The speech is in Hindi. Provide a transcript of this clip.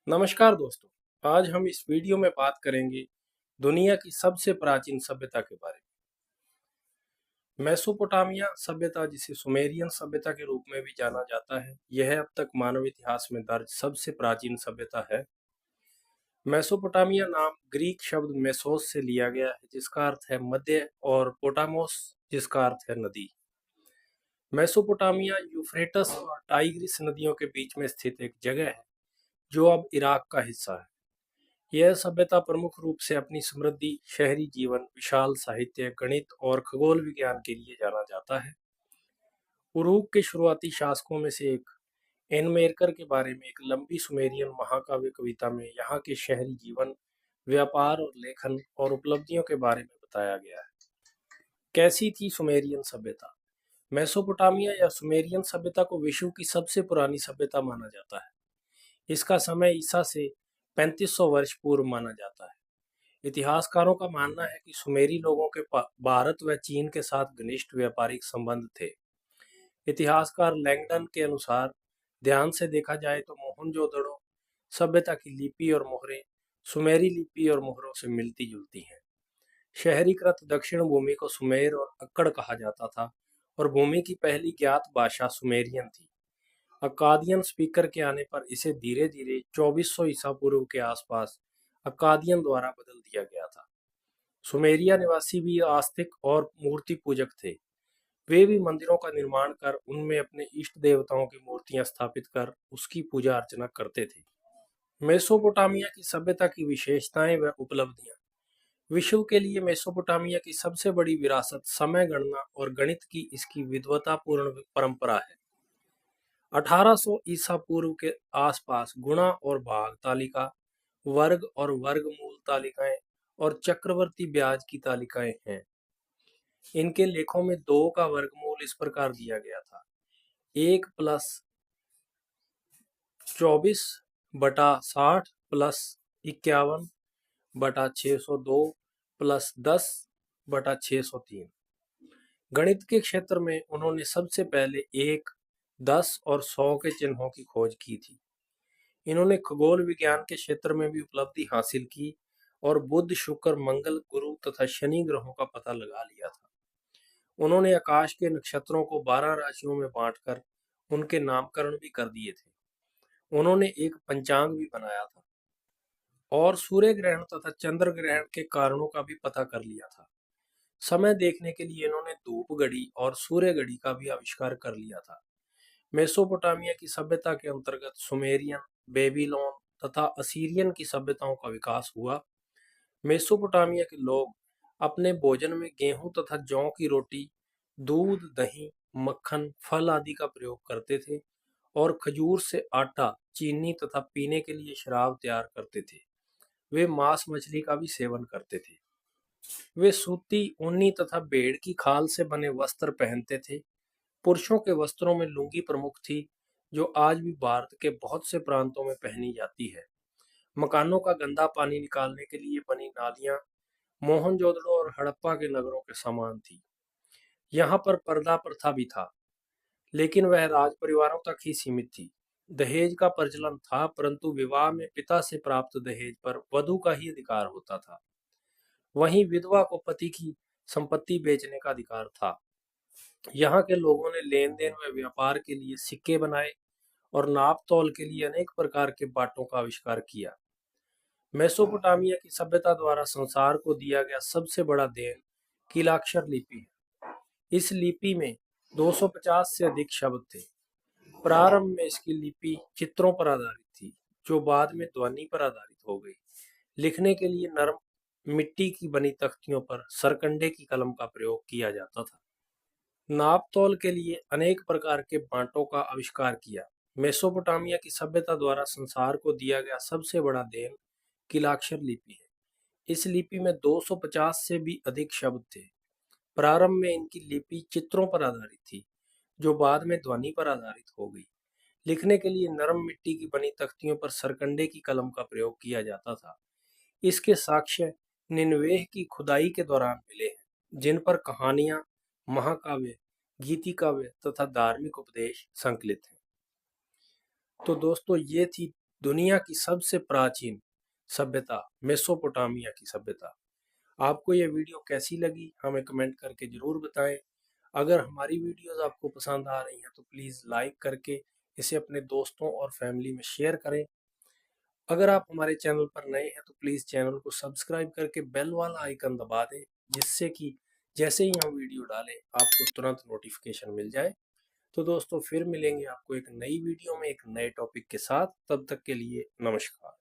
नमस्कार दोस्तों। आज हम इस वीडियो में बात करेंगे दुनिया की सबसे प्राचीन सभ्यता के बारे में। मेसोपोटामिया सभ्यता, जिसे सुमेरियन सभ्यता के रूप में भी जाना जाता है, यह अब तक मानव इतिहास में दर्ज सबसे प्राचीन सभ्यता है। मेसोपोटामिया नाम ग्रीक शब्द मेसोस से लिया गया है, जिसका अर्थ है मध्य, और पोटामोस, जिसका अर्थ है नदी। मेसोपोटामिया यूफ्रेटस और टाइग्रिस नदियों के बीच में स्थित एक जगह है, जो अब इराक का हिस्सा है। यह सभ्यता प्रमुख रूप से अपनी समृद्धि, शहरी जीवन, विशाल साहित्य, गणित और खगोल विज्ञान के लिए जाना जाता है। उरूक के शुरुआती शासकों में से एक एनमेरकर के बारे में एक लंबी सुमेरियन महाकाव्य कविता में यहाँ के शहरी जीवन, व्यापार और लेखन और उपलब्धियों के बारे में बताया गया है। कैसी थी सुमेरियन सभ्यता? मेसोपोटामिया या सुमेरियन सभ्यता को विश्व की सबसे पुरानी सभ्यता माना जाता है। इसका समय ईसा से 3500 वर्ष पूर्व माना जाता है। इतिहासकारों का मानना है कि सुमेरी लोगों के भारत व चीन के साथ घनिष्ठ व्यापारिक संबंध थे। इतिहासकार लैंगडन के अनुसार ध्यान से देखा जाए तो मोहनजोदड़ो सभ्यता की लिपि और मोहरें सुमेरी लिपि और मोहरों से मिलती जुलती हैं। शहरीकृत दक्षिण भूमि को सुमेर और अक्कड़ कहा जाता था, और भूमि की पहली ज्ञात भाषा सुमेरियन थी। अक्कादियन स्पीकर के आने पर इसे धीरे धीरे 2400 ईसा पूर्व के आसपास अक्कादियन द्वारा बदल दिया गया था। सुमेरिया निवासी भी आस्तिक और मूर्ति पूजक थे। वे भी मंदिरों का निर्माण कर उनमें अपने इष्ट देवताओं की मूर्तियां स्थापित कर उसकी पूजा अर्चना करते थे। मेसोपोटामिया की सभ्यता की विशेषताएं व उपलब्धियां। विश्व के लिए मेसोपोटामिया की सबसे बड़ी विरासत समय गणना और गणित की इसकी विद्वतापूर्ण परंपरा है। 1800 ईसा पूर्व के आसपास गुणा और भाग तालिका, वर्ग और वर्गमूल तालिकाएं और चक्रवर्ती ब्याज की तालिकाएं हैं। इनके लेखों में 2 का वर्गमूल इस प्रकार दिया गया था: 1 + 24/60 + 51/602 + 10/603। गणित के क्षेत्र में उन्होंने सबसे पहले 1, 10 और 100 के चिन्हों की खोज की थी। इन्होंने खगोल विज्ञान के क्षेत्र में भी उपलब्धि हासिल की और बुध, शुक्र, मंगल, गुरु तथा शनि ग्रहों का पता लगा लिया था। उन्होंने आकाश के नक्षत्रों को 12 राशियों में बांटकर उनके नामकरण भी कर दिए थे। उन्होंने एक पंचांग भी बनाया था और सूर्य ग्रहण तथा चंद्र ग्रहण के कारणों का भी पता कर लिया था। समय देखने के लिए इन्होंने धूप घड़ी और सूर्य घड़ी का भी आविष्कार कर लिया था। मेसोपोटामिया की सभ्यता के अंतर्गत सुमेरियन, बेबीलोन तथा असीरियन की सभ्यताओं का विकास हुआ। मेसोपोटामिया के लोग अपने भोजन में गेहूं तथा जौ की रोटी, दूध, दही, मक्खन, फल आदि का प्रयोग करते थे और खजूर से आटा, चीनी तथा पीने के लिए शराब तैयार करते थे। वे मांस मछली का भी सेवन करते थे। वे सूती, ऊनी तथा भेड़ की खाल से बने वस्त्र पहनते थे। पुरुषों के वस्त्रों में लुंगी प्रमुख थी, जो आज भी भारत के बहुत से प्रांतों में पहनी जाती है। मकानों का गंदा पानी निकालने के लिए बनी नालियां मोहनजोदड़ो और हड़प्पा के नगरों के समान थी। यहाँ पर पर्दा प्रथा भी था, लेकिन वह राज परिवारों तक ही सीमित थी। दहेज का प्रचलन था, परंतु विवाह में पिता से प्राप्त दहेज पर वधू का ही अधिकार होता था। वहीं विधवा को पति की संपत्ति बेचने का अधिकार था। यहाँ के लोगों ने लेन देन व व्यापार के लिए सिक्के बनाए और नाप तौल के लिए अनेक प्रकार के बाटों का आविष्कार किया। मेसोपोटामिया की सभ्यता द्वारा संसार को दिया गया सबसे बड़ा देन कीलाक्षर लिपि है। इस लिपि में 250 से अधिक शब्द थे। प्रारंभ में इसकी लिपि चित्रों पर आधारित थी, जो बाद में ध्वनि पर आधारित हो गई। लिखने के लिए नरम मिट्टी की बनी तख्तियों पर सरकंडे की कलम का प्रयोग किया जाता था। नाप तौल के लिए अनेक प्रकार के बांटों का आविष्कार किया। मेसोपोटामिया की सभ्यता द्वारा संसार को दिया गया सबसे बड़ा देन कीलाक्षर लिपि है। इस लिपि में 250 से भी अधिक शब्द थे। प्रारंभ में इनकी लिपि चित्रों पर आधारित थी, जो बाद में ध्वनि पर आधारित हो गई। लिखने के लिए नरम मिट्टी की बनी तख्तियों पर सरकंडे की कलम का प्रयोग किया जाता था। इसके साक्ष्य निन्वेह की खुदाई के दौरान मिले हैं, जिन पर कहानियां, महाकाव्य, गीतिकाव्य तथा धार्मिक उपदेश संकलित हैं। तो दोस्तों, ये थी दुनिया की सबसे प्राचीन सभ्यता मेसोपोटामिया की सभ्यता। आपको यह वीडियो कैसी लगी हमें कमेंट करके जरूर बताएं। अगर हमारी वीडियोस आपको पसंद आ रही हैं तो प्लीज़ लाइक करके इसे अपने दोस्तों और फैमिली में शेयर करें। अगर आप हमारे चैनल पर नए हैं तो प्लीज़ चैनल को सब्सक्राइब करके बेल वाला आइकन दबा दें, जिससे कि जैसे ही हम वीडियो डालें आपको तुरंत नोटिफिकेशन मिल जाए। तो दोस्तों फिर मिलेंगे आपको एक नई वीडियो में एक नए टॉपिक के साथ। तब तक के लिए नमस्कार।